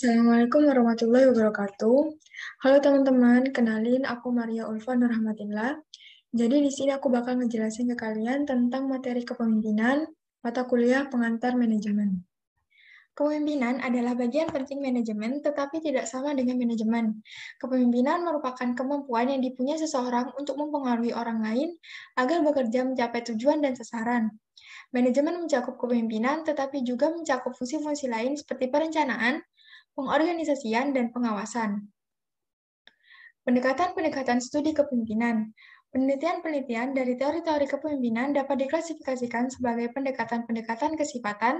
Assalamualaikum warahmatullahi wabarakatuh. Halo teman-teman, kenalin aku Maria Ulfa Nurrahmatillah. Jadi di sini aku bakal ngejelasin ke kalian tentang materi kepemimpinan, mata kuliah pengantar manajemen. Kepemimpinan adalah bagian penting manajemen, tetapi tidak sama dengan manajemen. Kepemimpinan merupakan kemampuan yang dipunyai seseorang untuk mempengaruhi orang lain agar bekerja mencapai tujuan dan sasaran. Manajemen mencakup kepemimpinan, tetapi juga mencakup fungsi-fungsi lain seperti perencanaan, pengorganisasian, dan pengawasan. Pendekatan-pendekatan studi kepemimpinan. Penelitian-penelitian dari teori-teori kepemimpinan dapat diklasifikasikan sebagai pendekatan-pendekatan kesifatan,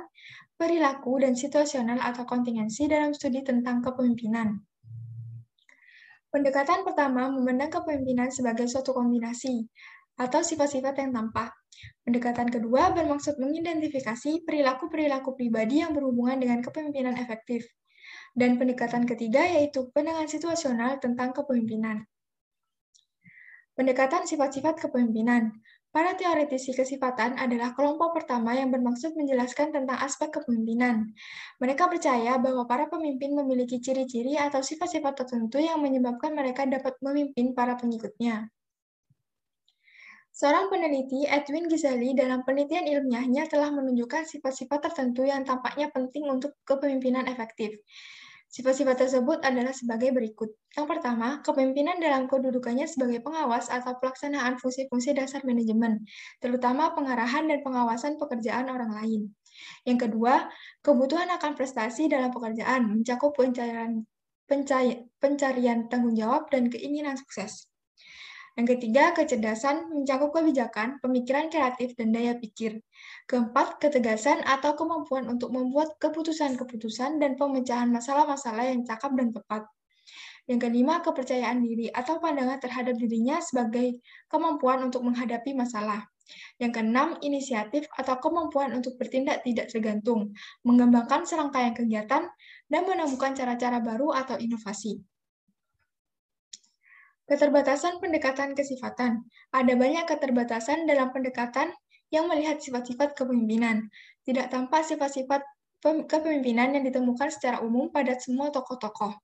perilaku, dan situasional atau kontingensi dalam studi tentang kepemimpinan. Pendekatan pertama memandang kepemimpinan sebagai suatu kombinasi atau sifat-sifat yang tampak. Pendekatan kedua bermaksud mengidentifikasi perilaku-perilaku pribadi yang berhubungan dengan kepemimpinan efektif. Dan pendekatan ketiga yaitu pandangan situasional tentang kepemimpinan. Pendekatan sifat-sifat kepemimpinan. Para teoretisi kesifatan adalah kelompok pertama yang bermaksud menjelaskan tentang aspek kepemimpinan. Mereka percaya bahwa para pemimpin memiliki ciri-ciri atau sifat-sifat tertentu yang menyebabkan mereka dapat memimpin para pengikutnya. Seorang peneliti, Edwin Ghizelli, dalam penelitian ilmiahnya telah menunjukkan sifat-sifat tertentu yang tampaknya penting untuk kepemimpinan efektif. Sifat-sifat tersebut adalah sebagai berikut. Yang pertama, kepemimpinan dalam kedudukannya sebagai pengawas atau pelaksanaan fungsi-fungsi dasar manajemen, terutama pengarahan dan pengawasan pekerjaan orang lain. Yang kedua, kebutuhan akan prestasi dalam pekerjaan, mencakup pencarian tanggung jawab dan keinginan sukses. Yang ketiga, kecerdasan mencakup kebijakan, pemikiran kreatif, dan daya pikir. Keempat, ketegasan atau kemampuan untuk membuat keputusan-keputusan dan pemecahan masalah-masalah yang cakap dan tepat. Yang kelima, kepercayaan diri atau pandangan terhadap dirinya sebagai kemampuan untuk menghadapi masalah. Yang keenam, inisiatif atau kemampuan untuk bertindak tidak tergantung, mengembangkan serangkaian kegiatan, dan menemukan cara-cara baru atau inovasi. Keterbatasan pendekatan kesifatan. Ada banyak keterbatasan dalam pendekatan yang melihat sifat-sifat kepemimpinan. Tidak tampak sifat-sifat kepemimpinan yang ditemukan secara umum pada semua tokoh-tokoh.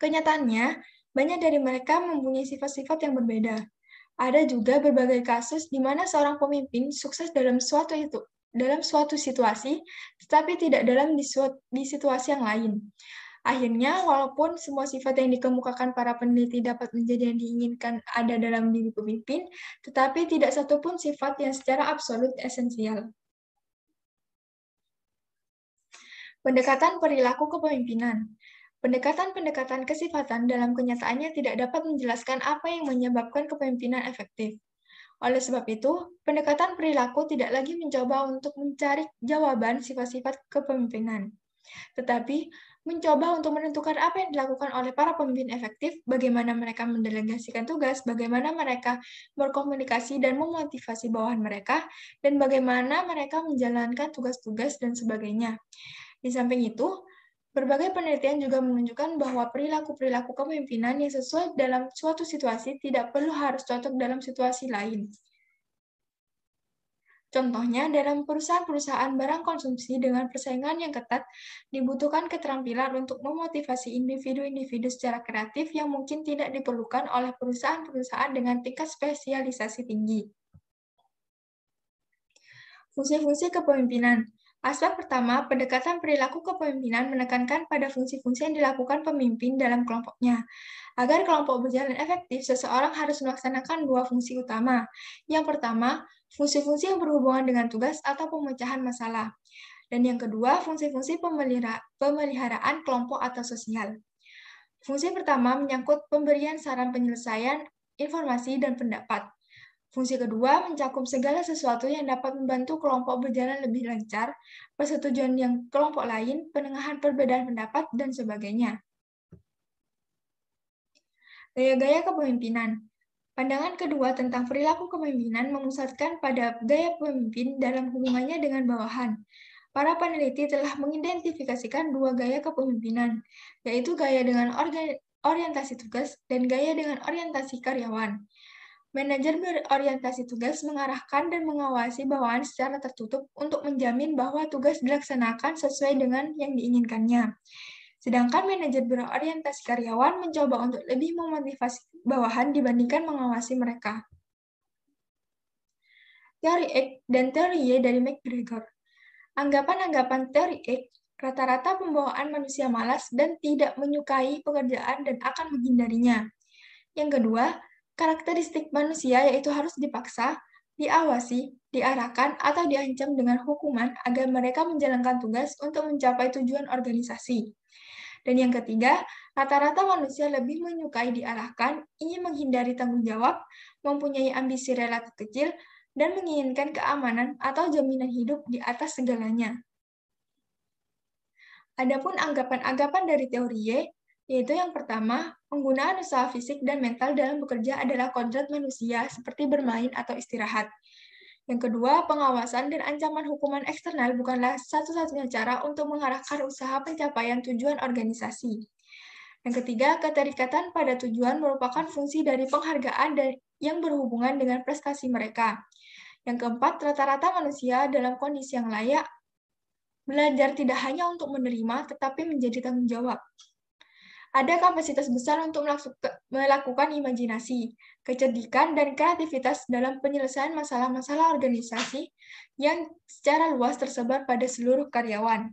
Kenyataannya, banyak dari mereka mempunyai sifat-sifat yang berbeda. Ada juga berbagai kasus di mana seorang pemimpin sukses dalam suatu situasi, tetapi tidak di situasi yang lain. Akhirnya, walaupun semua sifat yang dikemukakan para peneliti dapat menjadi yang diinginkan ada dalam diri pemimpin, tetapi tidak satupun sifat yang secara absolut esensial. Pendekatan perilaku kepemimpinan. Pendekatan-pendekatan kesifatan dalam kenyataannya tidak dapat menjelaskan apa yang menyebabkan kepemimpinan efektif. Oleh sebab itu, pendekatan perilaku tidak lagi mencoba untuk mencari jawaban sifat-sifat kepemimpinan, tetapi mencoba untuk menentukan apa yang dilakukan oleh para pemimpin efektif, bagaimana mereka mendelegasikan tugas, bagaimana mereka berkomunikasi dan memotivasi bawahan mereka, dan bagaimana mereka menjalankan tugas-tugas dan sebagainya. Di samping itu, berbagai penelitian juga menunjukkan bahwa perilaku-perilaku kepemimpinan yang sesuai dalam suatu situasi tidak perlu harus cocok dalam situasi lain. Contohnya, dalam perusahaan-perusahaan barang konsumsi dengan persaingan yang ketat, dibutuhkan keterampilan untuk memotivasi individu-individu secara kreatif yang mungkin tidak diperlukan oleh perusahaan-perusahaan dengan tingkat spesialisasi tinggi. Fungsi-fungsi kepemimpinan. Aspek pertama, pendekatan perilaku kepemimpinan menekankan pada fungsi-fungsi yang dilakukan pemimpin dalam kelompoknya. Agar kelompok berjalan efektif, seseorang harus melaksanakan dua fungsi utama. Yang pertama, fungsi-fungsi yang berhubungan dengan tugas atau pemecahan masalah. Dan yang kedua, fungsi-fungsi pemeliharaan kelompok atau sosial. Fungsi pertama menyangkut pemberian saran penyelesaian, informasi, dan pendapat. Fungsi kedua mencakup segala sesuatu yang dapat membantu kelompok berjalan lebih lancar, persetujuan yang kelompok lain, penengahan perbedaan pendapat, dan sebagainya. Gaya-gaya kepemimpinan. Pandangan kedua tentang perilaku kepemimpinan memusatkan pada gaya pemimpin dalam hubungannya dengan bawahan. Para peneliti telah mengidentifikasikan dua gaya kepemimpinan, yaitu gaya dengan orientasi tugas dan gaya dengan orientasi karyawan. Manajer berorientasi tugas mengarahkan dan mengawasi bawahan secara tertutup untuk menjamin bahwa tugas dilaksanakan sesuai dengan yang diinginkannya. Sedangkan manajer berorientasi karyawan mencoba untuk lebih memotivasi bawahan dibandingkan mengawasi mereka. Teori X dan teori Y dari McGregor. Anggapan-anggapan teori X, rata-rata pembawaan manusia malas dan tidak menyukai pekerjaan dan akan menghindarinya. Yang kedua, karakteristik manusia yaitu harus dipaksa, diawasi, diarahkan, atau diancam dengan hukuman agar mereka menjalankan tugas untuk mencapai tujuan organisasi. Dan yang ketiga, rata-rata manusia lebih menyukai diarahkan, ingin menghindari tanggung jawab, mempunyai ambisi relatif kecil, dan menginginkan keamanan atau jaminan hidup di atas segalanya. Adapun anggapan-anggapan dari teori Y, yaitu yang pertama, penggunaan usaha fisik dan mental dalam bekerja adalah kodrat manusia seperti bermain atau istirahat. Yang kedua, pengawasan dan ancaman hukuman eksternal bukanlah satu-satunya cara untuk mengarahkan usaha pencapaian tujuan organisasi. Yang ketiga, keterikatan pada tujuan merupakan fungsi dari penghargaan yang berhubungan dengan prestasi mereka. Yang keempat, rata-rata manusia dalam kondisi yang layak belajar tidak hanya untuk menerima, tetapi menjadi tanggung jawab. Ada kapasitas besar untuk melakukan imajinasi, kecerdikan, dan kreativitas dalam penyelesaian masalah-masalah organisasi yang secara luas tersebar pada seluruh karyawan.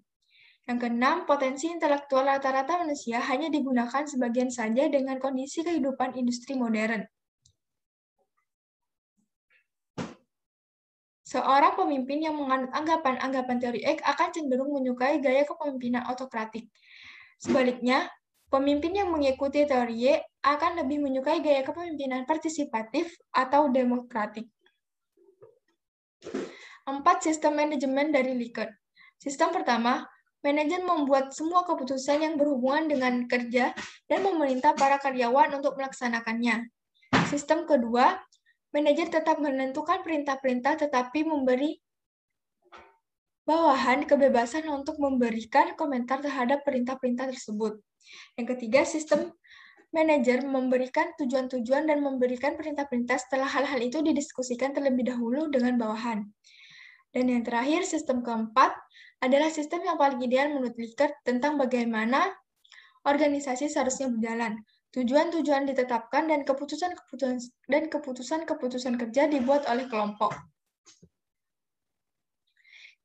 Yang keenam, potensi intelektual rata-rata manusia hanya digunakan sebagian saja dengan kondisi kehidupan industri modern. Seorang pemimpin yang menganut anggapan-anggapan teori X akan cenderung menyukai gaya kepemimpinan autokratik. Sebaliknya, pemimpin yang mengikuti teori Y akan lebih menyukai gaya kepemimpinan partisipatif atau demokratik. 4. Sistem manajemen dari Likert. Sistem pertama, manajer membuat semua keputusan yang berhubungan dengan kerja dan memerintah para karyawan untuk melaksanakannya. Sistem kedua, manajer tetap menentukan perintah-perintah tetapi memberi bawahan kebebasan untuk memberikan komentar terhadap perintah-perintah tersebut. Yang ketiga, sistem manajer memberikan tujuan-tujuan dan memberikan perintah-perintah setelah hal-hal itu didiskusikan terlebih dahulu dengan bawahan. Dan yang terakhir, sistem keempat adalah sistem yang paling ideal menurut Likert tentang bagaimana organisasi seharusnya berjalan. Tujuan-tujuan ditetapkan dan keputusan-keputusan kerja dibuat oleh kelompok.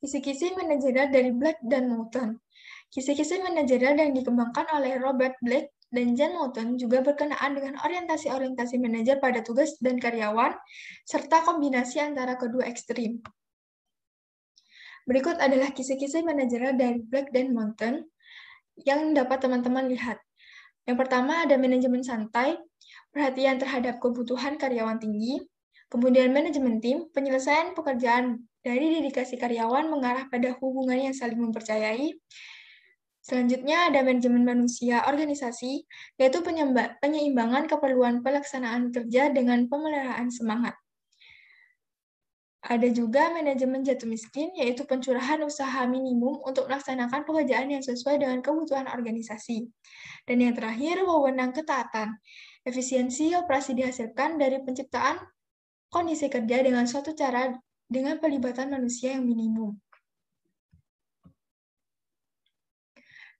Kisi-kisi manajerial dari Black dan Moulton. Kisi-kisi manajerial yang dikembangkan oleh Robert Black dan John Moulton juga berkenaan dengan orientasi-orientasi manajer pada tugas dan karyawan, serta kombinasi antara kedua ekstrim. Berikut adalah kisi-kisi manajerial dari Black dan Moulton yang dapat teman-teman lihat. Yang pertama ada manajemen santai, perhatian terhadap kebutuhan karyawan tinggi, kemudian manajemen tim, penyelesaian pekerjaan dari dedikasi karyawan mengarah pada hubungan yang saling mempercayai. Selanjutnya ada manajemen manusia organisasi, yaitu penyeimbangan keperluan pelaksanaan kerja dengan pemeliharaan semangat. Ada juga manajemen jatuh miskin, yaitu pencurahan usaha minimum untuk melaksanakan pekerjaan yang sesuai dengan kebutuhan organisasi. Dan yang terakhir, wewenang ketaatan. Efisiensi operasi dihasilkan dari penciptaan kondisi kerja dengan suatu cara dengan pelibatan manusia yang minimum.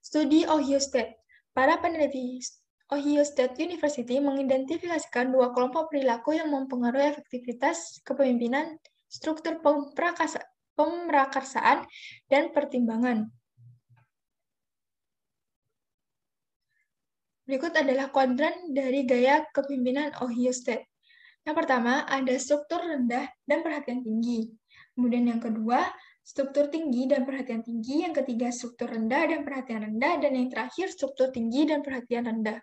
Studi Ohio State. Para peneliti Ohio State University mengidentifikasikan dua kelompok perilaku yang mempengaruhi efektivitas kepemimpinan, struktur pemrakarsaan, dan pertimbangan. Berikut adalah kuadran dari gaya kepemimpinan Ohio State. Yang pertama, ada struktur rendah dan perhatian tinggi. Kemudian yang kedua, struktur tinggi dan perhatian tinggi. Yang ketiga, struktur rendah dan perhatian rendah. Dan yang terakhir, struktur tinggi dan perhatian rendah.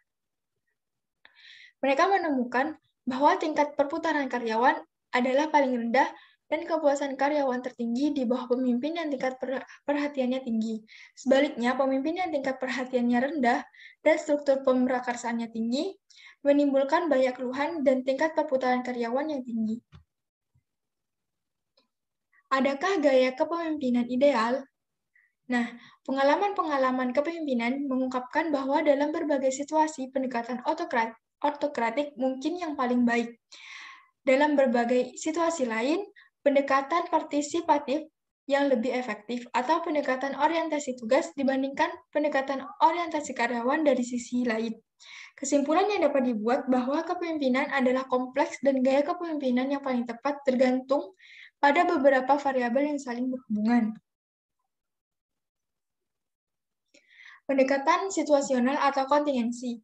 Mereka menemukan bahwa tingkat perputaran karyawan adalah paling rendah dan kepuasan karyawan tertinggi di bawah pemimpin yang tingkat perhatiannya tinggi. Sebaliknya, pemimpin yang tingkat perhatiannya rendah dan struktur pemrakarsaannya tinggi menimbulkan banyak keluhan dan tingkat perputaran karyawan yang tinggi. Adakah gaya kepemimpinan ideal? Nah, pengalaman-pengalaman kepemimpinan mengungkapkan bahwa dalam berbagai situasi pendekatan autokratik mungkin yang paling baik. Dalam berbagai situasi lain, pendekatan partisipatif yang lebih efektif atau pendekatan orientasi tugas dibandingkan pendekatan orientasi karyawan dari sisi lain. Kesimpulan yang dapat dibuat bahwa kepemimpinan adalah kompleks dan gaya kepemimpinan yang paling tepat tergantung pada beberapa variabel yang saling berhubungan. Pendekatan situasional atau kontingensi.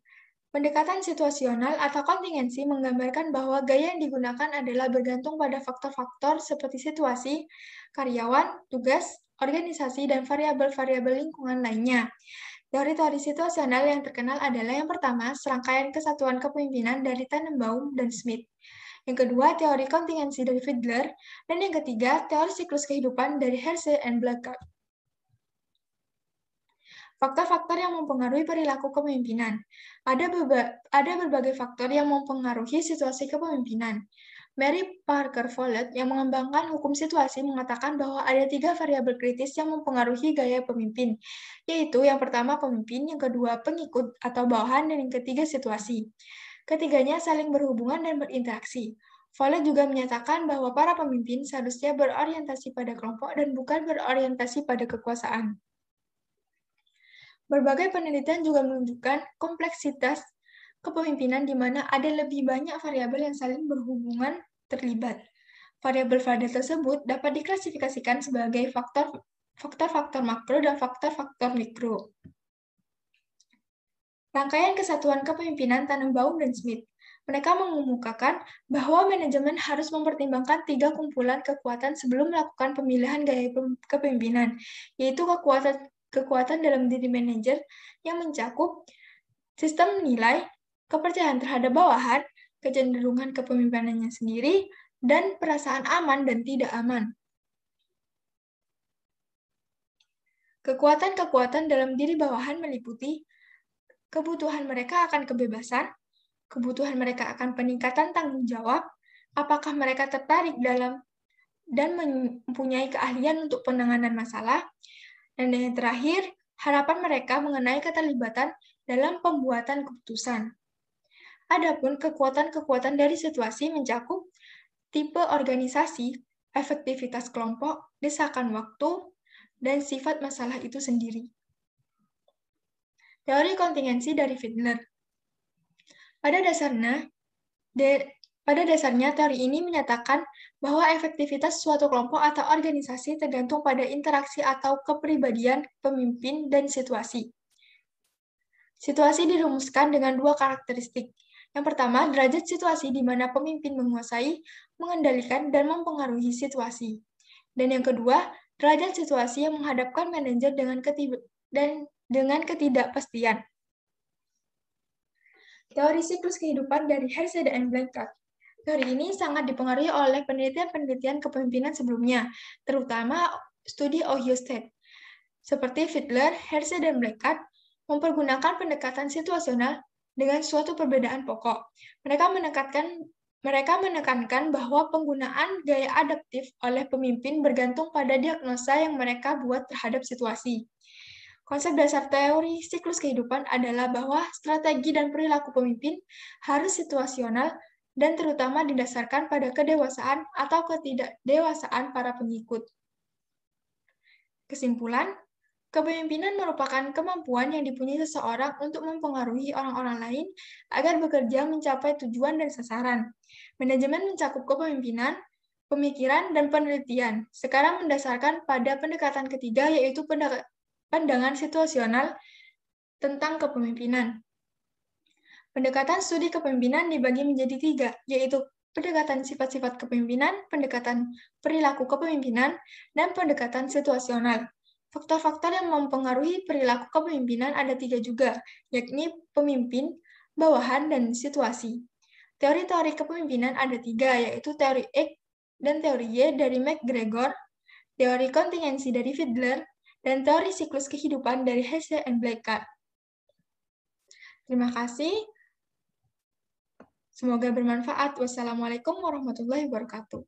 Pendekatan situasional atau kontingensi menggambarkan bahwa gaya yang digunakan adalah bergantung pada faktor-faktor seperti situasi, karyawan, tugas, organisasi, dan variabel-variabel lingkungan lainnya. Teori-teori situasional yang terkenal adalah yang pertama, serangkaian kesatuan kepemimpinan dari Tannenbaum dan Smith. Yang kedua, teori kontingensi dari Fiedler. Dan yang ketiga, teori siklus kehidupan dari Hersey and Blackard. Faktor-faktor yang mempengaruhi perilaku kepemimpinan. Ada berbagai faktor yang mempengaruhi situasi kepemimpinan. Mary Parker Follett yang mengembangkan hukum situasi mengatakan bahwa ada 3 variabel kritis yang mempengaruhi gaya pemimpin, yaitu yang pertama pemimpin, yang kedua pengikut atau bawahan, dan yang ketiga situasi. Ketiganya saling berhubungan dan berinteraksi. Follett juga menyatakan bahwa para pemimpin seharusnya berorientasi pada kelompok dan bukan berorientasi pada kekuasaan. Berbagai penelitian juga menunjukkan kompleksitas kepemimpinan di mana ada lebih banyak variabel yang saling berhubungan terlibat. Variabel-variabel tersebut dapat diklasifikasikan sebagai faktor-faktor makro dan faktor-faktor mikro. Rangkaian kesatuan kepemimpinan Tannenbaum dan Smith. Mereka mengemukakan bahwa manajemen harus mempertimbangkan 3 kumpulan kekuatan sebelum melakukan pemilihan gaya kepemimpinan, yaitu kekuatan dalam diri manajer yang mencakup sistem nilai, kepercayaan terhadap bawahan, kecenderungan kepemimpinannya sendiri, dan perasaan aman dan tidak aman. Kekuatan-kekuatan dalam diri bawahan meliputi kebutuhan mereka akan kebebasan, kebutuhan mereka akan peningkatan tanggung jawab, apakah mereka tertarik dalam dan mempunyai keahlian untuk penanganan masalah, dan yang terakhir, harapan mereka mengenai keterlibatan dalam pembuatan keputusan. Adapun kekuatan-kekuatan dari situasi mencakup tipe organisasi, efektivitas kelompok, desakan waktu, dan sifat masalah itu sendiri. Teori kontingensi dari Fiedler. Pada dasarnya, teori ini menyatakan bahwa efektivitas suatu kelompok atau organisasi tergantung pada interaksi atau kepribadian pemimpin dan situasi. Situasi dirumuskan dengan 2 karakteristik. Yang pertama, derajat situasi di mana pemimpin menguasai, mengendalikan, dan mempengaruhi situasi. Dan yang kedua, derajat situasi yang menghadapkan manajer dengan ketidakpastian. Teori siklus kehidupan dari Hersey dan Blackard. Teori ini sangat dipengaruhi oleh penelitian-penelitian kepemimpinan sebelumnya, terutama studi Ohio State. Seperti Fiedler, Hersey, dan Blackard mempergunakan pendekatan situasional dengan suatu perbedaan pokok. Mereka menekankan bahwa penggunaan gaya adaptif oleh pemimpin bergantung pada diagnosa yang mereka buat terhadap situasi. Konsep dasar teori siklus kehidupan adalah bahwa strategi dan perilaku pemimpin harus situasional dan terutama didasarkan pada kedewasaan atau ketidakdewasaan para pengikut. Kesimpulan, kepemimpinan merupakan kemampuan yang dipunyai seseorang untuk mempengaruhi orang-orang lain agar bekerja mencapai tujuan dan sasaran. Manajemen mencakup kepemimpinan, pemikiran, dan penelitian. Sekarang mendasarkan pada pendekatan ketiga, yaitu pandangan situasional tentang kepemimpinan. Pendekatan studi kepemimpinan dibagi menjadi 3, yaitu pendekatan sifat-sifat kepemimpinan, pendekatan perilaku kepemimpinan, dan pendekatan situasional. Faktor-faktor yang mempengaruhi perilaku kepemimpinan ada 3 juga, yakni pemimpin, bawahan, dan situasi. Teori-teori kepemimpinan ada 3, yaitu teori X dan teori Y dari McGregor, teori kontingensi dari Fiedler, dan teori siklus kehidupan dari Hersey and Blackard. Terima kasih. Semoga bermanfaat. Wassalamualaikum warahmatullahi wabarakatuh.